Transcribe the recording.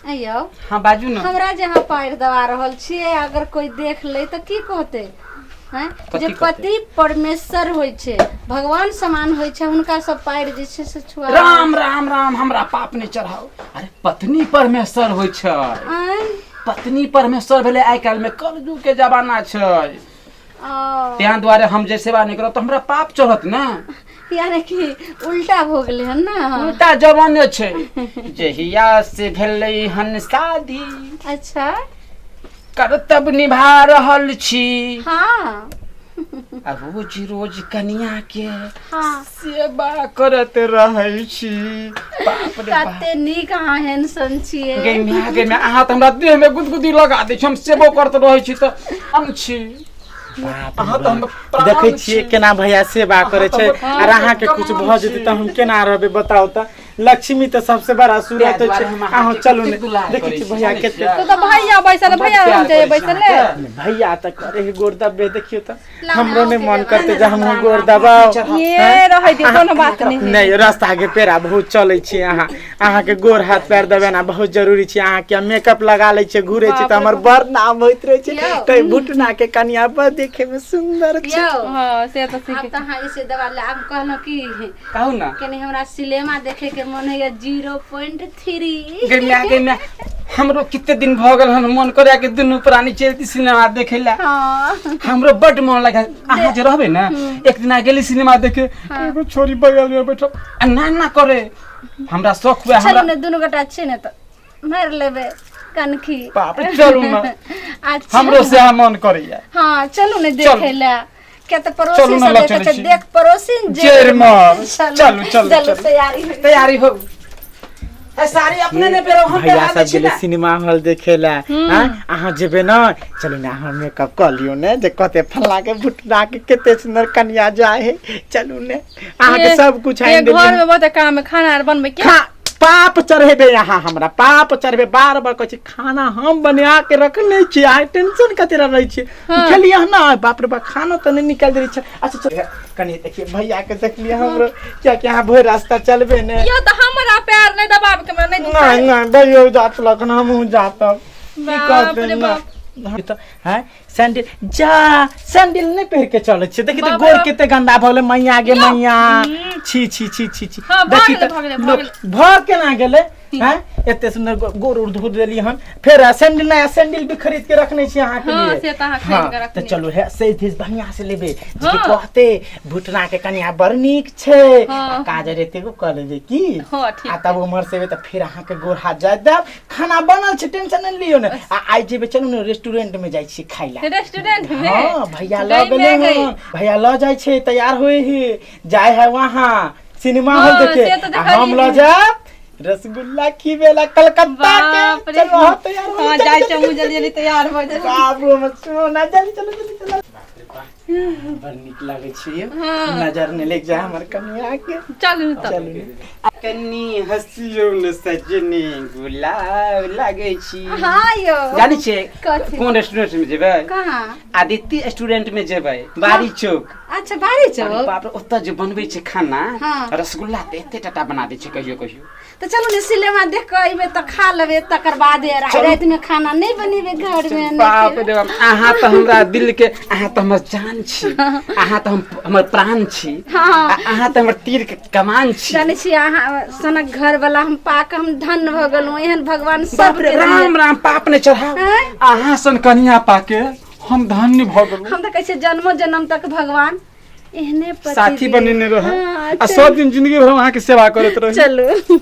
अयो हाँ बाजू ना। हमरा जहाँ पैर दबा रहल छियै अगर कोई देख ले तो की कहते हैं जे पति परमेश्वर होय छे भगवान समान होय छे हुनका सब पैर जे छे से छुआ। राम राम राम हमरा पाप ने चढ़ाओ। अरे पत्नी परमेश्वर होय छे। पत्नी परमेश्वर भेले आइ काल में कलयुग के जमाना छे। त्यां द्वारे हम जे सेवा नहीं करो तो हमरा पाप चढ़त ना। यानी कि उल्टा हो गले हन ना। उल्टा जमाने छे जहिया से भेलै हन शादी। अच्छा कर्तव्य निभा रहल छी। हाँ रोज रोज कन्या के हाँ सेवा करत रहै छी। बाप रे बाप कते नीक अहाँ हैंडसम छियै। गे मैं अहाँ त हमरा देह में गुदगुदी लगा दै छी। हम सेवो करत रहै छी त हम छी। देखे छिए केना भैया सेवा करे छे और अहाँ के कुछ भ जेते त हम केना रहबे बताओ त। लक्ष्मी तो सबसे बड़ा सूरत छे। आहो चलो ने देखि छी भैया केते तो भैया बैसल भैया हम जाए बैसल भैया त करे है गोर दबे देखियो त हमरो ने मन करते जे हम गोर दबाओ। ये रहे दे कोनो बात नहीं रास्ता के पेरा बहुत चले छी। अहाँ के गोर हाथ पैर दबाना बहुत जरूरी छे। अहाँ के मेकअप लगा ले छे घुरे छे त हमर बड़ नाम होइत रहे छे। तै बुटना के कन्या पर देखे में सुंदर छे। हां से तो अब त हां इसे दबा ले अब कहलो की कहू ना कनी हमरा सिनेमा देखे के मन है 0.3। गे मैं हमरो कितने दिन भ गेल हन मन करे के दुनु प्राणी चलती सिनेमा देखेला। हां हमरो बड मन लगा। अहाँ जे रहबे ना एक दिन गेली सिनेमा देखे एगो छोरी बगल में बैठो ना करे हमरा शौक हुआ। चलो ने दुनु गोटा अच्छे ने तो मार लेबे कनखी। बाप रे चलू ना अच्छा हमरो से मन करैया। हां चलो ने देखेला के त पड़ोसी चलू ना, से देखे देख पड़ोसी जेर में चलो चलो तैयारी हो। ए सारी अपने ने पेरो हम भैया सब गेले सिनेमा हॉल देखेला। हां अहाँ जेबे ना चलो ना हम मेकअप कर लियो ने जे कते फल्ला के भुटना के केते सुंदर कन्या जाए है। चलू ने अहाँ के सब कुछ है घर में बहुत काम है खाना बनबे के पाप चढ़ेबे। यहाँ हमरा पाप चढ़ेबे बार बार कहै खाना हम बना के रखले छी। आइ टेंशन कतेरा रहै छी खेलिए ना बाप रे बाप खाना तो नहीं निकाल दे छी। अच्छा चल कनी देखिए भैया के देख लिया हमरो क्या क्या यहाँ भोर रास्ता चलबे ने यो तो हमरा पैर नहीं दबाव के मैं नहीं नहीं भैया जात लखन हम जाता की कहते ना तो है सैंडल जा सैंडल नहीं पहन के चले छी। देखि तो गोर केते गंदा भले मैया आगे मैया छी छी छी छी छी देखि तो भाग के ना गेले हैं एते सुंदर गोर उड़ धो देली हन। फिर सैंडल नया सैंडल भी खरीद के रखने छी अहाँ के लिए। हां से त अहाँ खरीद के रखने तो चलो है से भेज बढ़िया से लेबे जे कहते भुटना के कन्या बड़ नीक छे काजर एते को कर लेबे की। हां ठीक आ तब उमर से त फिर अहाँ के गोर हाथ जाय देब खाना बनल छे टेंशन नहीं लियो ने। आई जेबे चलू ने रेस्टोरेंट में जाई छी खाइला। रेस्टोरेंट में हां भैया ल गेले हन भैया ल जाय छे तैयार होए है जाय है वहां सिनेमा हॉल देखे। हम ल जाब रसगुल्ला खीवेला कलकत्ता के। चलो हो तैयार हो हां जाय चमू जल्दी तैयार हो जा। बाप रे मत सोना जल्दी चलो बड़ नीक लागे छै। नजर ने लग जाए हमर कन्या के। चलू त कन्नी हंसियो न सजनी गुलाब लागे छी। हां यो जानी छे कथि कोन रेस्टोरेंट में जेबै? कहां? आदित्य रेस्टोरेंट में जेबै बारी चौक। अच्छा बारी चौक बाप रे ओत्ता जे बनबै छै खाना हाँ। रसगुल्ला त एते टाटा बना दै छै कहियो कहियो। तो चलो ने सिनेमा देख के अइबे त खा लेबे तकर बाद रात में खाना नहीं बनेबे घर में। बाप रे बाप अहाँ त हमरा दिल के अहाँ त हमर जान छी। अहाँ त हमर प्राण छी। अहाँ त हमर तीर के कमान छी। जाने छी अहाँ सनक घर वाला हम पाक हम धन्य भ गेलौ एहन भगवान सब के राम राम पाप ने चढ़ाओ। अहाँ सन कन्या पाके हम धन्य भ गेलौ। हम त कैसे जन्मो जन्म तक भगवान एहने पति साथी बनेने रहे हाँ, आ सब दिन जिंदगी भर अहाँ के सेवा करत रहे। चलो